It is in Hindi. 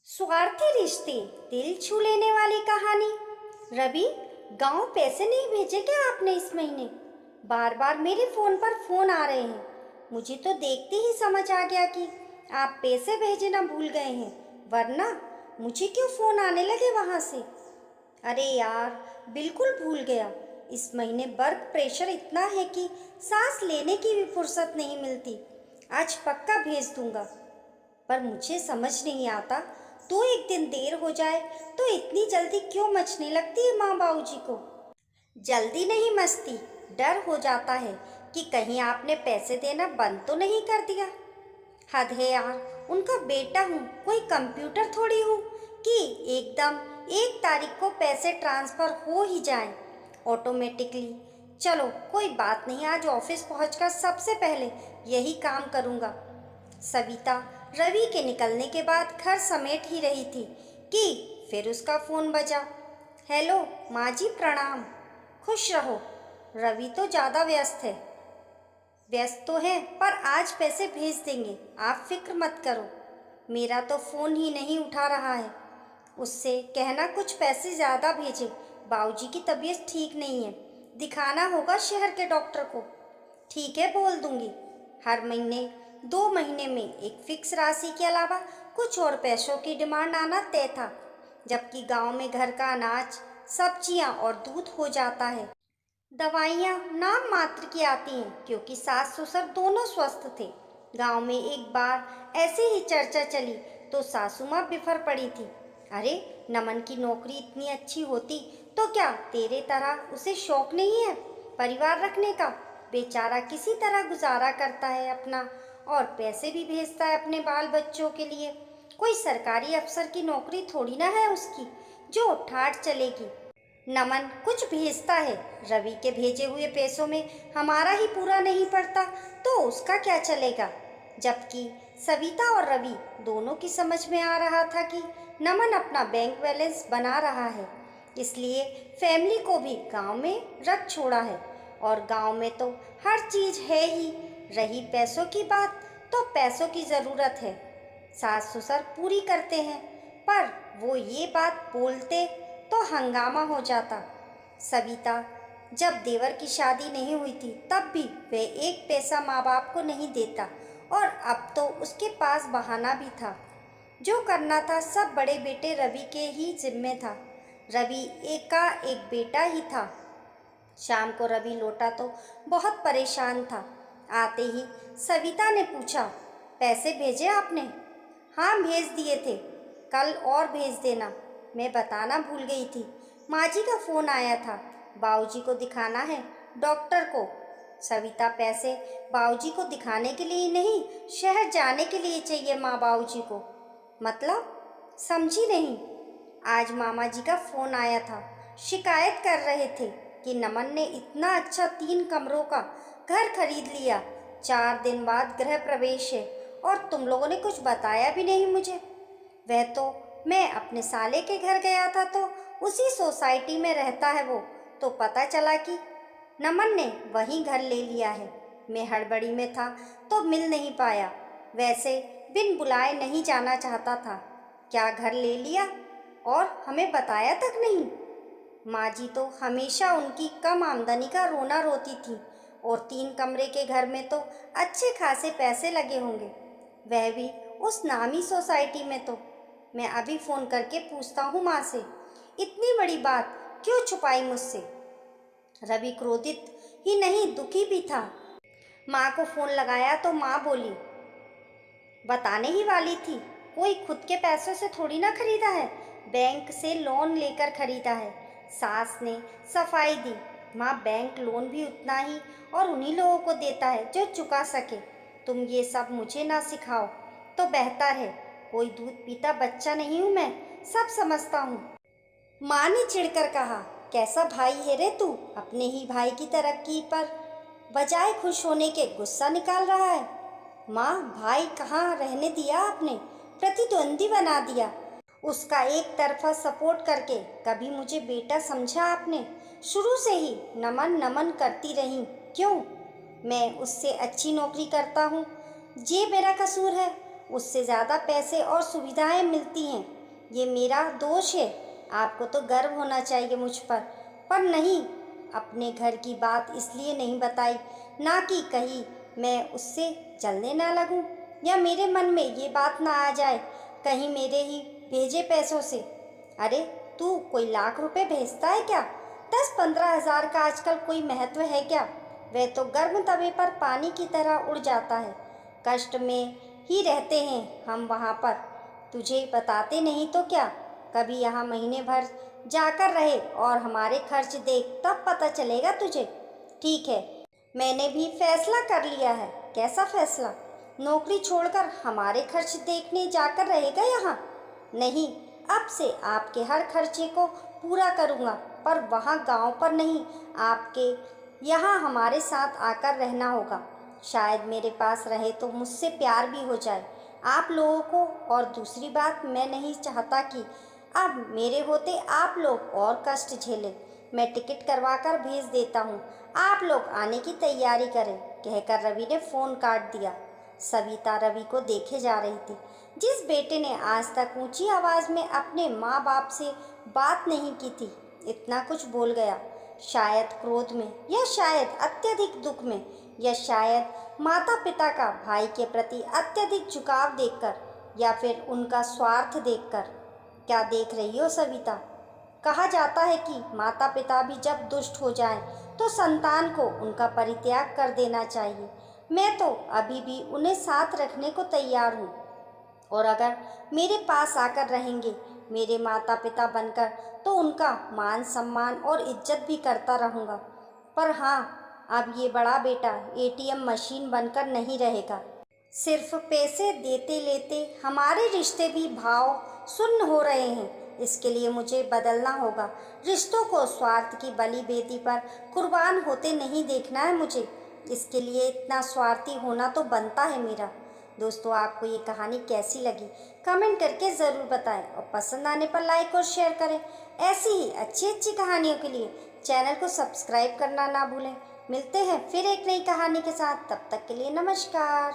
स्वार्थी रिश्ते, दिल छू लेने वाली कहानी। रवि, गांव पैसे नहीं भेजे क्या आपने इस महीने? बार बार मेरे फोन पर फोन आ रहे हैं। मुझे तो देखते ही समझ आ गया कि आप पैसे भेजना भूल गए हैं, वरना मुझे क्यों फोन आने लगे वहां से? अरे यार, बिल्कुल भूल गया। इस महीने वर्क प्रेशर इतना है कि सांस लेने की भी फुर्सत नहीं मिलती। आज पक्का भेज दूंगा, पर मुझे समझ नहीं आता, तो एक दिन देर हो जाए तो इतनी जल्दी क्यों मचने लगती है माँ बाबूजी को? जल्दी नहीं मचती, डर हो जाता है कि कहीं आपने पैसे देना बंद तो नहीं कर दिया। हद है यार, उनका बेटा हूँ, कोई कंप्यूटर थोड़ी हूँ कि एकदम 1 तारीख को पैसे ट्रांसफ़र हो ही जाएं ऑटोमेटिकली। चलो कोई बात नहीं, आज ऑफिस पहुँचकर सबसे पहले यही काम करूँगा। सविता रवि के निकलने के बाद घर समेट ही रही थी कि फिर उसका फ़ोन बजा। हेलो माँ जी, प्रणाम। खुश रहो। रवि तो ज़्यादा व्यस्त है। व्यस्त तो है, पर आज पैसे भेज देंगे, आप फिक्र मत करो। मेरा तो फ़ोन ही नहीं उठा रहा है। उससे कहना कुछ पैसे ज़्यादा भेजे, बाबूजी की तबीयत ठीक नहीं है, दिखाना होगा शहर के डॉक्टर को। ठीक है, बोल दूंगी। हर महीने 2 महीने में एक फिक्स राशि के अलावा कुछ और पैसों की डिमांड आना तय था, जबकि गांव में घर का अनाज, सब्जियां और दूध हो जाता है। दवाइयाँ नाम मात्र की आती हैं, क्योंकि सास ससुर दोनों स्वस्थ थे। गांव में एक बार ऐसे ही चर्चा चली तो सासू माँ बिफर पड़ी थी। अरे, नमन की नौकरी इतनी अच्छी होती तो क्या तेरे तरह उसे शौक नहीं है परिवार रखने का? बेचारा किसी तरह गुजारा करता है अपना, और पैसे भी भेजता है अपने बाल बच्चों के लिए। कोई सरकारी अफसर की नौकरी थोड़ी ना है उसकी जो ठाट चलेगी। नमन कुछ भेजता है, रवि के भेजे हुए पैसों में हमारा ही पूरा नहीं पड़ता तो उसका क्या चलेगा? जबकि सविता और रवि दोनों की समझ में आ रहा था कि नमन अपना बैंक बैलेंस बना रहा है, इसलिए फैमिली को भी गांव में रख छोड़ा है। और गांव में तो हर चीज़ है ही। रही पैसों की बात, तो पैसों की ज़रूरत है, सास ससुर पूरी करते हैं, पर वो ये बात बोलते तो हंगामा हो जाता। सविता जब देवर की शादी नहीं हुई थी तब भी वह एक पैसा माँ बाप को नहीं देता, और अब तो उसके पास बहाना भी था। जो करना था सब बड़े बेटे रवि के ही जिम्मे था। रवि एक का एक बेटा ही था। शाम को रवि लौटा तो बहुत परेशान था। आते ही सविता ने पूछा, पैसे भेजे आपने? हाँ, भेज दिए थे, कल और भेज देना। मैं बताना भूल गई थी, माँ जी का फ़ोन आया था, बाबूजी को दिखाना है डॉक्टर को। सविता, पैसे बाबूजी को दिखाने के लिए नहीं, शहर जाने के लिए चाहिए माँ बाबूजी को। मतलब समझी नहीं? आज मामा जी का फ़ोन आया था, शिकायत कर रहे थे कि नमन ने इतना अच्छा 3 कमरों का घर खरीद लिया, 4 दिन बाद गृह प्रवेश है, और तुम लोगों ने कुछ बताया भी नहीं मुझे। वह तो मैं अपने साले के घर गया था तो उसी सोसाइटी में रहता है वो, तो पता चला कि नमन ने वहीं घर ले लिया है। मैं हड़बड़ी में था तो मिल नहीं पाया, वैसे बिन बुलाए नहीं जाना चाहता था। क्या घर ले लिया और हमें बताया तक नहीं? माँ जी तो हमेशा उनकी कम आमदनी का रोना रोती थी, और 3 कमरे के घर में तो अच्छे खासे पैसे लगे होंगे, वह भी उस नामी सोसाइटी में। तो मैं अभी फ़ोन करके पूछता हूँ माँ से, इतनी बड़ी बात क्यों छुपाई मुझसे? रवि क्रोधित ही नहीं, दुखी भी था। माँ को फ़ोन लगाया तो माँ बोली, बताने ही वाली थी, कोई खुद के पैसों से थोड़ी ना खरीदा है, बैंक से लोन लेकर खरीदा है। सास ने सफाई दी, माँ बैंक लोन भी उतना ही और उन्हीं लोगों को देता है जो चुका सके। तुम ये सब मुझे ना सिखाओ तो बेहतर है, कोई दूध पीता बच्चा नहीं हूँ मैं, सब समझता हूँ। माँ ने चिढ़कर कहा, कैसा भाई है रे तू, अपने ही भाई की तरक्की पर बजाय खुश होने के गुस्सा निकाल रहा है। माँ, भाई कहाँ रहने दिया आपने, प्रतिद्वंदी बना दिया। उसका एक तरफा सपोर्ट करके कभी मुझे बेटा समझा आपने? शुरू से ही नमन नमन करती रही, क्यों? मैं उससे अच्छी नौकरी करता हूँ, ये मेरा कसूर है? उससे ज़्यादा पैसे और सुविधाएं मिलती हैं, ये मेरा दोष है। आपको तो गर्व होना चाहिए मुझ पर नहीं, अपने घर की बात इसलिए नहीं बताई ना कि कहीं मैं उससे जलने ना लगूं, या मेरे मन में ये बात ना आ जाए कहीं मेरे ही भेजे पैसों से। अरे तू कोई लाख रुपए भेजता है क्या? 10-15 हज़ार का आजकल कोई महत्व है क्या? वह तो गर्म तवे पर पानी की तरह उड़ जाता है। कष्ट में ही रहते हैं हम वहाँ पर, तुझे बताते नहीं तो क्या? कभी यहाँ महीने भर जाकर रहे और हमारे खर्च देख, तब पता चलेगा तुझे। ठीक है, मैंने भी फैसला कर लिया है। कैसा फैसला? नौकरी छोड़कर हमारे खर्च देखने जाकर रहेगा यहाँ? नहीं, अब से आपके हर खर्चे को पूरा करूँगा, पर वहाँ गांव पर नहीं, आपके यहाँ हमारे साथ आकर रहना होगा। शायद मेरे पास रहे तो मुझसे प्यार भी हो जाए आप लोगों को। और दूसरी बात, मैं नहीं चाहता कि अब मेरे होते आप लोग और कष्ट झेलें। मैं टिकट करवा कर भेज देता हूँ, आप लोग आने की तैयारी करें, कहकर रवि ने फ़ोन काट दिया। सविता रवि को देखे जा रही थी। जिस बेटे ने आज तक ऊंची आवाज़ में अपने माँ बाप से बात नहीं की थी, इतना कुछ बोल गया। शायद क्रोध में, या शायद अत्यधिक दुख में, या शायद माता पिता का भाई के प्रति अत्यधिक झुकाव देखकर, या फिर उनका स्वार्थ देखकर। क्या देख रही हो सविता? कहा जाता है कि माता पिता भी जब दुष्ट हो जाएं तो संतान को उनका परित्याग कर देना चाहिए। मैं तो अभी भी उन्हें साथ रखने को तैयार हूँ, और अगर मेरे पास आकर रहेंगे मेरे माता पिता बनकर, तो उनका मान सम्मान और इज्जत भी करता रहूँगा। पर हाँ, अब ये बड़ा बेटा एटीएम मशीन बनकर नहीं रहेगा। सिर्फ पैसे देते लेते हमारे रिश्ते भी भाव शून्य हो रहे हैं। इसके लिए मुझे बदलना होगा। रिश्तों को स्वार्थ की बलि बेदी पर कुर्बान होते नहीं देखना है मुझे। इसके लिए इतना स्वार्थी होना तो बनता है मेरा। दोस्तों, आपको ये कहानी कैसी लगी कमेंट करके ज़रूर बताएं, और पसंद आने पर लाइक और शेयर करें। ऐसी ही अच्छी अच्छी कहानियों के लिए चैनल को सब्सक्राइब करना ना भूलें। मिलते हैं फिर एक नई कहानी के साथ, तब तक के लिए नमस्कार।